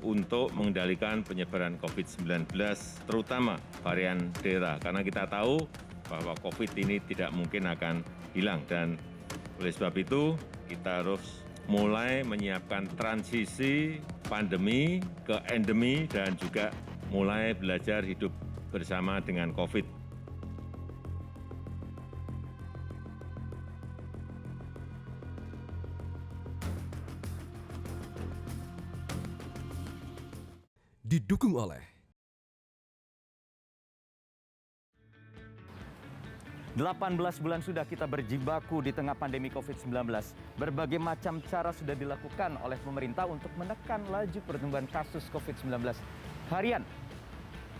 untuk mengendalikan penyebaran COVID-19, terutama varian Delta. Karena kita tahu bahwa COVID ini tidak mungkin akan hilang. Dan oleh sebab itu, kita harus mulai menyiapkan transisi pandemi ke endemi dan juga mulai belajar hidup bersama dengan COVID. Didukung oleh 18 bulan sudah kita berjibaku di tengah pandemi COVID-19. Berbagai macam cara sudah dilakukan oleh pemerintah untuk menekan laju pertumbuhan kasus COVID-19 harian.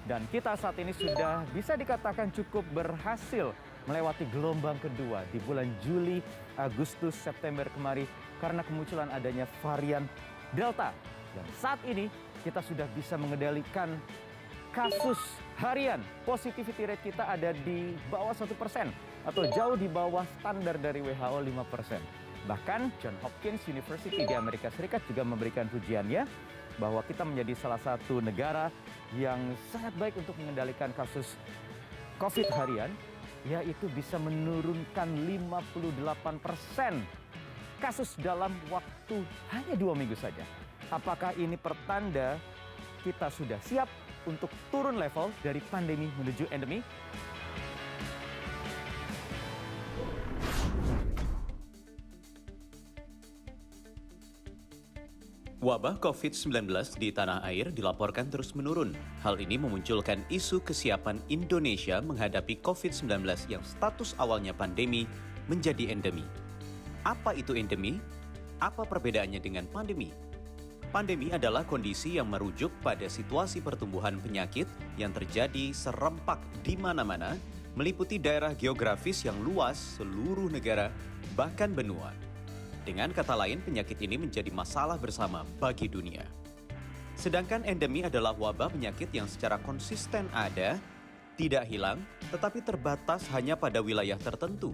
Dan kita saat ini sudah bisa dikatakan cukup berhasil melewati gelombang kedua di bulan Juli, Agustus, September kemarin karena kemunculan adanya varian Delta. Dan saat ini kita sudah bisa mengendalikan kasus harian. Positivity rate kita ada di bawah 1% atau jauh di bawah standar dari WHO 5%. Bahkan Johns Hopkins University di Amerika Serikat juga memberikan pujiannya bahwa kita menjadi salah satu negara yang sangat baik untuk mengendalikan kasus COVID harian, yaitu bisa menurunkan 58% kasus dalam waktu hanya 2 minggu saja. Apakah ini pertanda kita sudah siap untuk turun level dari pandemi menuju endemi? Wabah COVID-19 di tanah air dilaporkan terus menurun. Hal ini memunculkan isu kesiapan Indonesia menghadapi COVID-19 yang status awalnya pandemi menjadi endemi. Apa itu endemi? Apa perbedaannya dengan pandemi? Pandemi adalah kondisi yang merujuk pada situasi pertumbuhan penyakit yang terjadi serempak di mana-mana, meliputi daerah geografis yang luas, seluruh negara, bahkan benua. Dengan kata lain, penyakit ini menjadi masalah bersama bagi dunia. Sedangkan endemi adalah wabah penyakit yang secara konsisten ada, tidak hilang, tetapi terbatas hanya pada wilayah tertentu,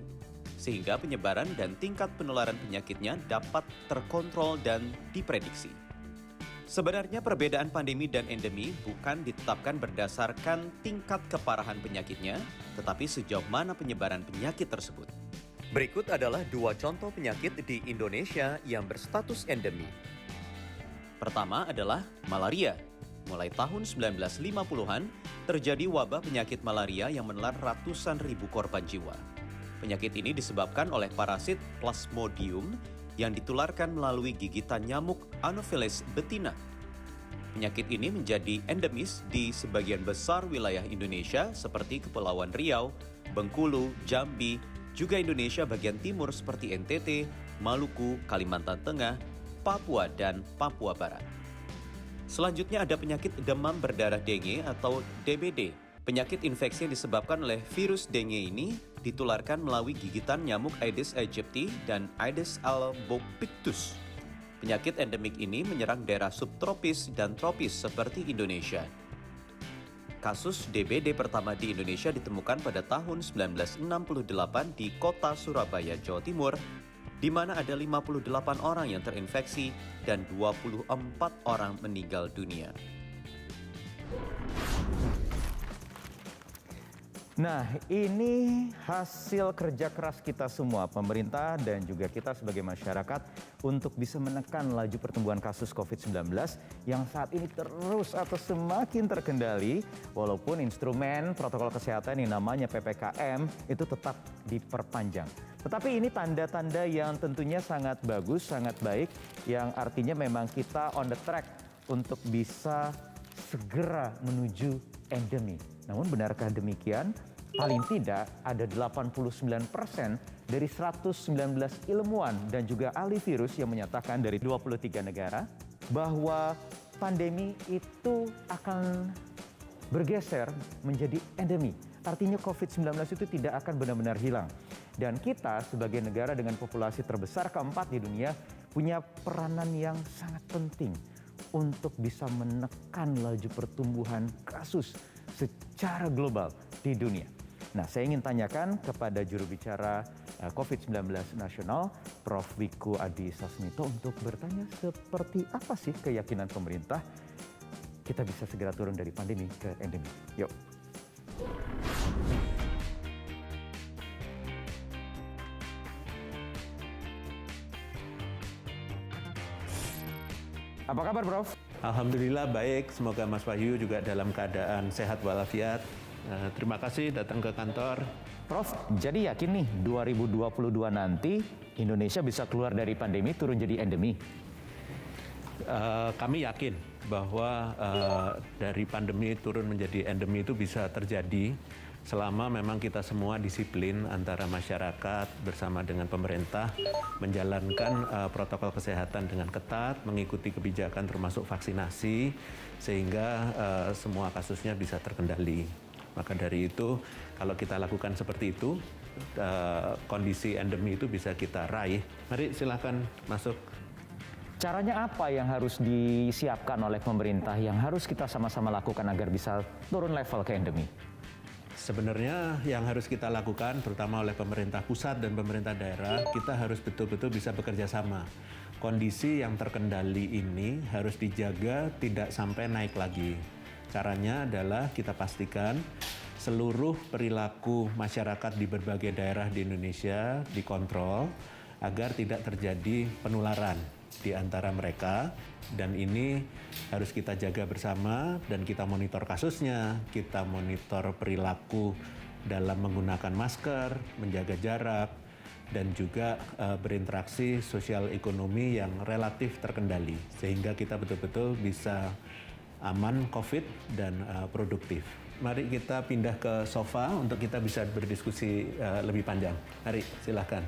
sehingga penyebaran dan tingkat penularan penyakitnya dapat terkontrol dan diprediksi. Sebenarnya perbedaan pandemi dan endemi bukan ditetapkan berdasarkan tingkat keparahan penyakitnya, tetapi sejauh mana penyebaran penyakit tersebut. Berikut adalah 2 contoh penyakit di Indonesia yang berstatus endemi. Pertama adalah malaria. Mulai tahun 1950-an, terjadi wabah penyakit malaria yang menelan ratusan ribu korban jiwa. Penyakit ini disebabkan oleh parasit Plasmodium yang ditularkan melalui gigitan nyamuk Anopheles betina. Penyakit ini menjadi endemis di sebagian besar wilayah Indonesia seperti Kepulauan Riau, Bengkulu, Jambi, juga Indonesia bagian timur seperti NTT, Maluku, Kalimantan Tengah, Papua, dan Papua Barat. Selanjutnya ada penyakit demam berdarah dengue atau DBD. Penyakit infeksi yang disebabkan oleh virus dengue ini ditularkan melalui gigitan nyamuk Aedes aegypti dan Aedes albopictus. Penyakit endemik ini menyerang daerah subtropis dan tropis seperti Indonesia. Kasus DBD pertama di Indonesia ditemukan pada tahun 1968 di kota Surabaya, Jawa Timur, di mana ada 58 orang yang terinfeksi dan 24 orang meninggal dunia. Nah, ini hasil kerja keras kita semua, pemerintah dan juga kita sebagai masyarakat untuk bisa menekan laju pertumbuhan kasus COVID-19 yang saat ini terus atau semakin terkendali walaupun instrumen protokol kesehatan yang namanya PPKM itu tetap diperpanjang. Tetapi ini tanda-tanda yang tentunya sangat bagus, sangat baik, yang artinya memang kita on the track untuk bisa segera menuju endemi. Namun benarkah demikian? Paling tidak ada 89% dari 119 ilmuwan dan juga ahli virus yang menyatakan dari 23 negara bahwa pandemi itu akan bergeser menjadi endemi. Artinya COVID-19 itu tidak akan benar-benar hilang. Dan kita sebagai negara dengan populasi terbesar keempat di dunia punya peranan yang sangat penting untuk bisa menekan laju pertumbuhan kasus secara global di dunia. Nah, saya ingin tanyakan kepada juru bicara COVID-19 nasional, Prof. Wiku Adhisa Smito, untuk bertanya seperti apa sih keyakinan pemerintah kita bisa segera turun dari pandemi ke endemi. Yuk. Apa kabar, Prof? Alhamdulillah baik, semoga Mas Wahyu juga dalam keadaan sehat walafiat. Terima kasih datang ke kantor. Prof, jadi yakin nih 2022 nanti Indonesia bisa keluar dari pandemi turun jadi endemi? Kami yakin bahwa dari pandemi turun menjadi endemi itu bisa terjadi selama memang kita semua disiplin antara masyarakat bersama dengan pemerintah menjalankan protokol kesehatan dengan ketat, mengikuti kebijakan termasuk vaksinasi sehingga semua kasusnya bisa terkendali. Maka dari itu kalau kita lakukan seperti itu kondisi endemi itu bisa kita raih. Mari silakan masuk. Caranya apa yang harus disiapkan oleh pemerintah yang harus kita sama-sama lakukan agar bisa turun level ke endemi? Sebenarnya yang harus kita lakukan, terutama oleh pemerintah pusat dan pemerintah daerah, kita harus betul-betul bisa bekerja sama. Kondisi yang terkendali ini harus dijaga tidak sampai naik lagi. Caranya adalah kita pastikan seluruh perilaku masyarakat di berbagai daerah di Indonesia dikontrol agar tidak terjadi penularan di antara mereka, dan ini harus kita jaga bersama dan kita monitor kasusnya, kita monitor perilaku dalam menggunakan masker, menjaga jarak, dan juga berinteraksi sosial ekonomi yang relatif terkendali sehingga kita betul-betul bisa aman COVID dan produktif. Mari kita pindah ke sofa untuk kita bisa berdiskusi lebih panjang. Mari, silahkan.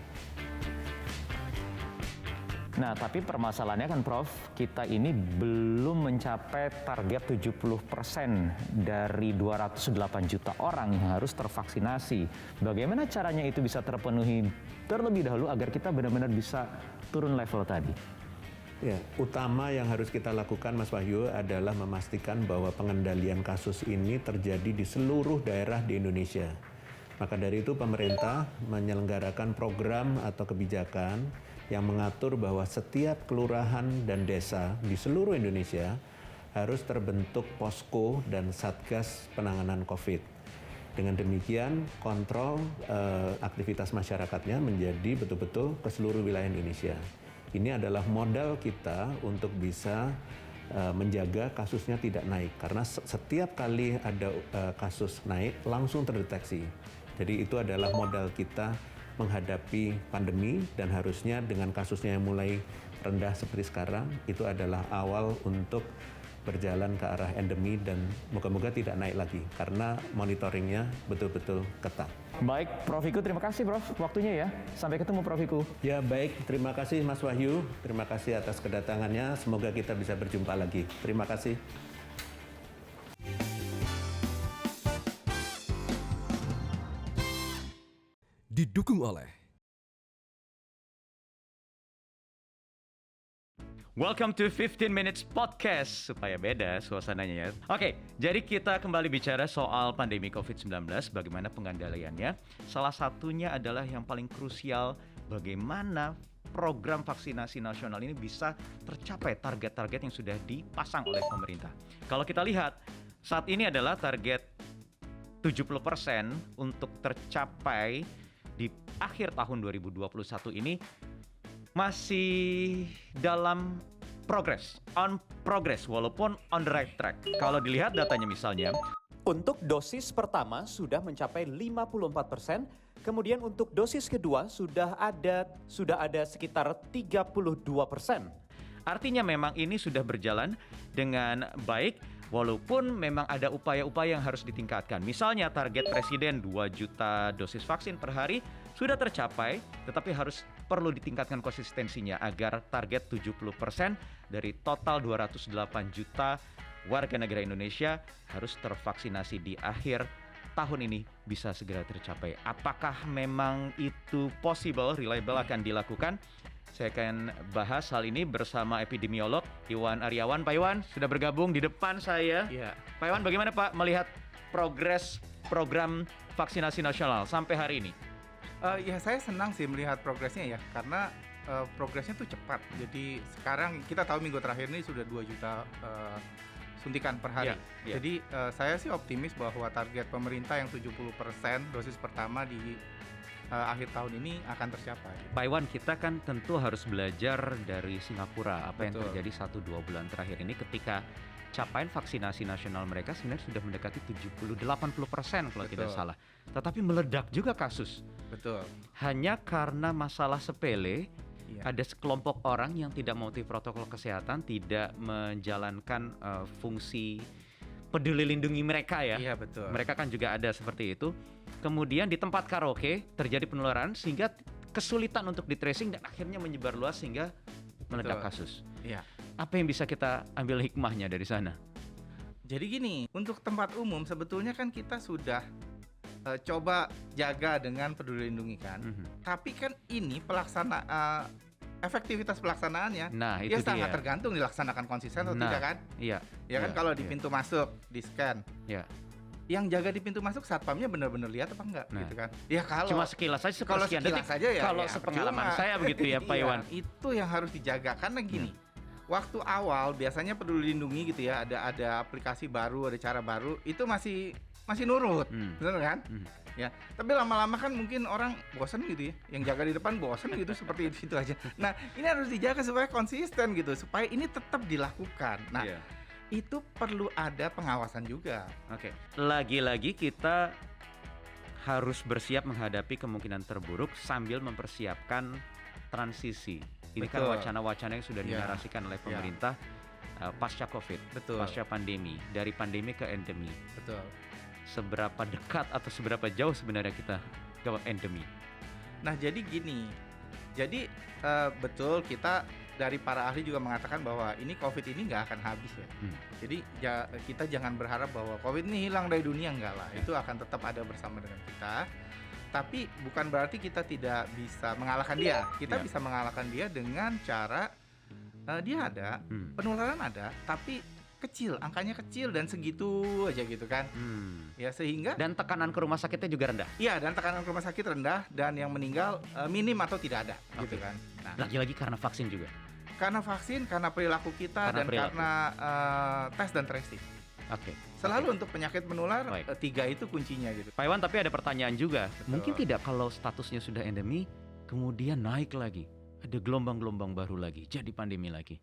Nah, tapi permasalahannya kan Prof, kita ini belum mencapai target 70% dari 208 juta orang yang harus tervaksinasi. Bagaimana caranya itu bisa terpenuhi terlebih dahulu agar kita benar-benar bisa turun level tadi? Ya, utama yang harus kita lakukan Mas Wahyu adalah memastikan bahwa pengendalian kasus ini terjadi di seluruh daerah di Indonesia. Maka dari itu pemerintah menyelenggarakan program atau kebijakan yang mengatur bahwa setiap kelurahan dan desa di seluruh Indonesia harus terbentuk posko dan satgas penanganan COVID. Dengan demikian, kontrol aktivitas masyarakatnya menjadi betul-betul ke seluruh wilayah Indonesia. Ini adalah modal kita untuk bisa menjaga kasusnya tidak naik. Karena setiap kali ada kasus naik, langsung terdeteksi. Jadi itu adalah modal kita menghadapi pandemi, dan harusnya dengan kasusnya yang mulai rendah seperti sekarang, itu adalah awal untuk berjalan ke arah endemi dan moga-moga tidak naik lagi karena monitoringnya betul-betul ketat. Baik, Prof Wiku, terima kasih Prof waktunya ya. Sampai ketemu Prof Wiku. Ya baik, terima kasih Mas Wahyu, terima kasih atas kedatangannya, semoga kita bisa berjumpa lagi. Terima kasih. Didukung oleh Welcome to 15 Minutes Podcast, supaya beda suasananya ya. Oke, jadi kita kembali bicara soal pandemi COVID-19, bagaimana pengendaliannya. Salah satunya adalah yang paling krusial, bagaimana program vaksinasi nasional ini bisa tercapai target-target yang sudah dipasang oleh pemerintah. Kalau kita lihat, saat ini adalah target 70% untuk tercapai di akhir tahun 2021 ini masih dalam on progress walaupun on the right track. Kalau dilihat datanya misalnya, Untuk dosis pertama sudah mencapai 54%, kemudian untuk dosis kedua sudah ada sekitar 32%. artinya memang ini sudah berjalan dengan baik walaupun memang ada upaya-upaya yang harus ditingkatkan. Misalnya target Presiden 2 juta dosis vaksin per hari sudah tercapai, tetapi perlu ditingkatkan konsistensinya agar target 70% dari total 208 juta warga negara Indonesia harus tervaksinasi di akhir tahun ini bisa segera tercapai. Apakah memang itu possible, reliable akan dilakukan? Saya akan bahas hal ini bersama epidemiolog Iwan Aryawan. Pak Iwan sudah bergabung di depan saya. Ya. Pak Iwan, bagaimana Pak melihat progres program vaksinasi nasional sampai hari ini? Ya saya senang sih melihat progresnya ya, karena progresnya tuh cepat. Jadi sekarang kita tahu minggu terakhir ini sudah 2 juta suntikan per hari. Iya. Jadi saya sih optimis bahwa target pemerintah yang 70% dosis pertama di akhir tahun ini akan tercapai. Pak Iwan, kita kan tentu harus belajar dari Singapura. Apa yang Betul. terjadi 1-2 bulan terakhir ini ketika capaian vaksinasi nasional mereka sebenarnya sudah mendekati 70-80% kalau tidak Betul. salah. Tetapi meledak juga kasus. Betul. Hanya karena masalah sepele, Iya. ada sekelompok orang yang tidak mematuhi protokol kesehatan, tidak menjalankan fungsi peduli lindungi mereka ya. Iya, betul. Mereka kan juga ada seperti itu. Kemudian di tempat karaoke terjadi penularan sehingga kesulitan untuk di tracing dan akhirnya menyebar luas sehingga meledak kasus. Iya. Apa yang bisa kita ambil hikmahnya dari sana? Jadi gini, untuk tempat umum sebetulnya kan kita sudah coba jaga dengan peduli lindungi kan. Tapi kan ini efektivitas pelaksanaannya Nah, ya itu sangat dia. tergantung dilaksanakan konsisten atau Nah, tidak kan. Iya. Ya kan Iya, kalau di iya. pintu masuk di scan. Iya. Yang jaga di pintu masuk satpamnya benar-benar lihat apa enggak Nah. gitu kan. Ya kalau Cuma sekilas saja kalau sepersekian sekilas detik. saja ya Kalau ya sepengalaman percuma. saya begitu ya Pak Iya, Iwan. itu yang harus dijaga karena gini. Waktu awal biasanya peduli lindungi gitu ya, ada aplikasi baru, ada cara baru, itu masih nurut. Benar kan? Ya, tapi lama-lama kan mungkin orang bosan gitu ya, yang jaga di depan bosan gitu seperti itu aja. Nah, ini harus dijaga supaya konsisten gitu, supaya ini tetap dilakukan. Nah, Iya. itu perlu ada pengawasan juga. Oke. Lagi-lagi kita harus bersiap menghadapi kemungkinan terburuk sambil mempersiapkan transisi. Ini kan Betul. wacana-wacana yang sudah Ya. dinarasikan oleh pemerintah pasca Covid, Betul. pasca pandemi, dari pandemi ke endemi. Betul. Seberapa dekat atau seberapa jauh sebenarnya kita ke endemi? Nah, jadi gini. Jadi betul kita dari para ahli juga mengatakan bahwa ini COVID ini nggak akan habis ya. Jadi kita jangan berharap bahwa COVID ini hilang dari dunia, enggak lah. Itu akan tetap ada bersama dengan kita. Tapi bukan berarti kita tidak bisa mengalahkan dia. Kita Ya. bisa mengalahkan dia dengan cara dia ada, penularan ada, tapi kecil, angkanya kecil dan segitu aja gitu kan. Ya sehingga Dan tekanan ke rumah sakitnya juga rendah. iya, dan tekanan ke rumah sakit rendah dan yang meninggal minim atau tidak ada gitu kan. Nah, Lagi-lagi karena vaksin juga. karena vaksin, karena perilaku kita Karena dan perilaku. karena tes dan tracing. Oke. Selalu untuk penyakit menular Baik. 3 itu kuncinya gitu. Pak Iwan, tapi ada pertanyaan juga. Betul. Mungkin tidak kalau statusnya sudah endemi, kemudian naik lagi. Ada gelombang-gelombang baru lagi, jadi pandemi lagi.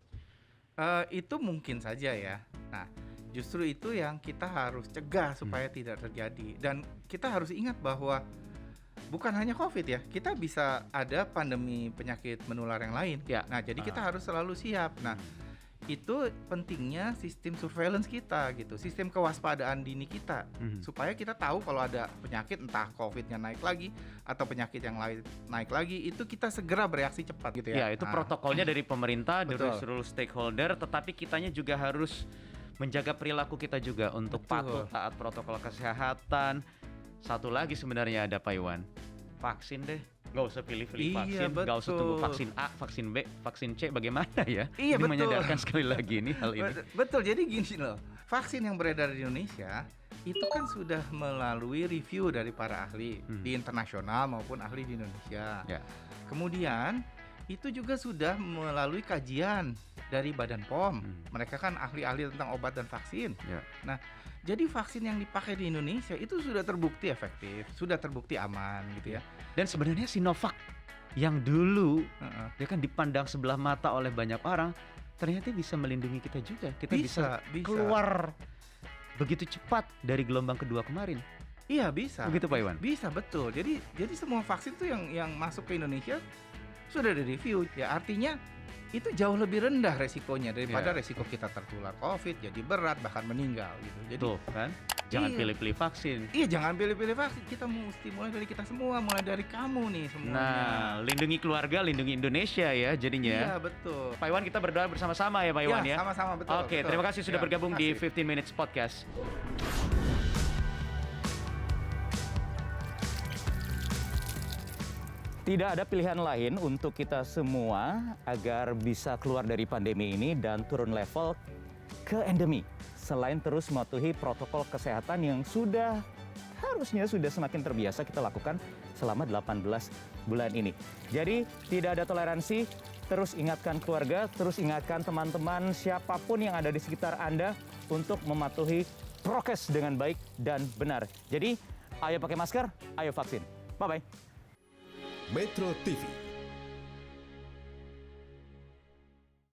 Itu mungkin saja ya. Nah, justru itu yang kita harus cegah supaya tidak terjadi. Dan kita harus ingat bahwa bukan hanya COVID ya, kita bisa ada pandemi penyakit menular yang lain. Ya. Nah, jadi kita harus selalu siap. Nah, itu pentingnya sistem surveillance kita gitu, sistem kewaspadaan dini kita, supaya kita tahu kalau ada penyakit entah COVID-nya naik lagi atau penyakit yang lain naik lagi, itu kita segera bereaksi cepat gitu ya. Ya, itu Nah, protokolnya dari pemerintah, dari Betul. seluruh stakeholder, tetapi kitanya juga harus menjaga perilaku kita juga untuk Betul. patuh taat protokol kesehatan. Satu lagi sebenarnya ada Pak Iwan, vaksin deh. Nggak usah pilih-pilih Iya, vaksin, nggak usah tunggu betul. vaksin A, vaksin B, vaksin C, bagaimana ya? Iya, Ini betul. menyadarkan sekali lagi ini hal ini. Betul, jadi gini loh, vaksin yang beredar di Indonesia itu kan sudah melalui review dari para ahli di internasional maupun ahli di Indonesia. Ya. Kemudian itu juga sudah melalui kajian dari Badan POM. Mereka kan ahli-ahli tentang obat dan vaksin. Ya. Nah, jadi vaksin yang dipakai di Indonesia itu sudah terbukti efektif, sudah terbukti aman gitu ya. Dan sebenarnya Sinovac yang dulu Heeh. dia kan dipandang sebelah mata oleh banyak orang, ternyata bisa melindungi kita juga. Kita bisa keluar begitu cepat dari gelombang kedua kemarin. Iya, bisa. Begitu Pak Iwan? Bisa, betul. Jadi semua vaksin tuh yang masuk ke Indonesia sudah direview. Ya artinya itu jauh lebih rendah resikonya daripada resiko kita tertular COVID, jadi berat bahkan meninggal gitu. Jadi Tuh kan, jangan Iya. pilih-pilih vaksin. iya, jangan pilih-pilih vaksin. Kita mesti mulai dari kita semua, mulai dari kamu nih semuanya. Nah, lindungi keluarga, lindungi Indonesia ya jadinya. Iya, betul. Pak Iwan, kita berdoa bersama-sama ya Pak Iwan ya. Sama-sama, betul. Oke, betul. terima kasih sudah Ya, bergabung di makasih. 15 Minutes Podcast. Tidak ada pilihan lain untuk kita semua agar bisa keluar dari pandemi ini dan turun level ke endemi. Selain terus mematuhi protokol kesehatan yang harusnya sudah semakin terbiasa kita lakukan selama 18 bulan ini. Jadi tidak ada toleransi terus ingatkan keluarga, terus ingatkan teman-teman siapapun yang ada di sekitar Anda untuk mematuhi prokes dengan baik dan benar. Jadi, ayo pakai masker, ayo vaksin. Bye-bye. Metro TV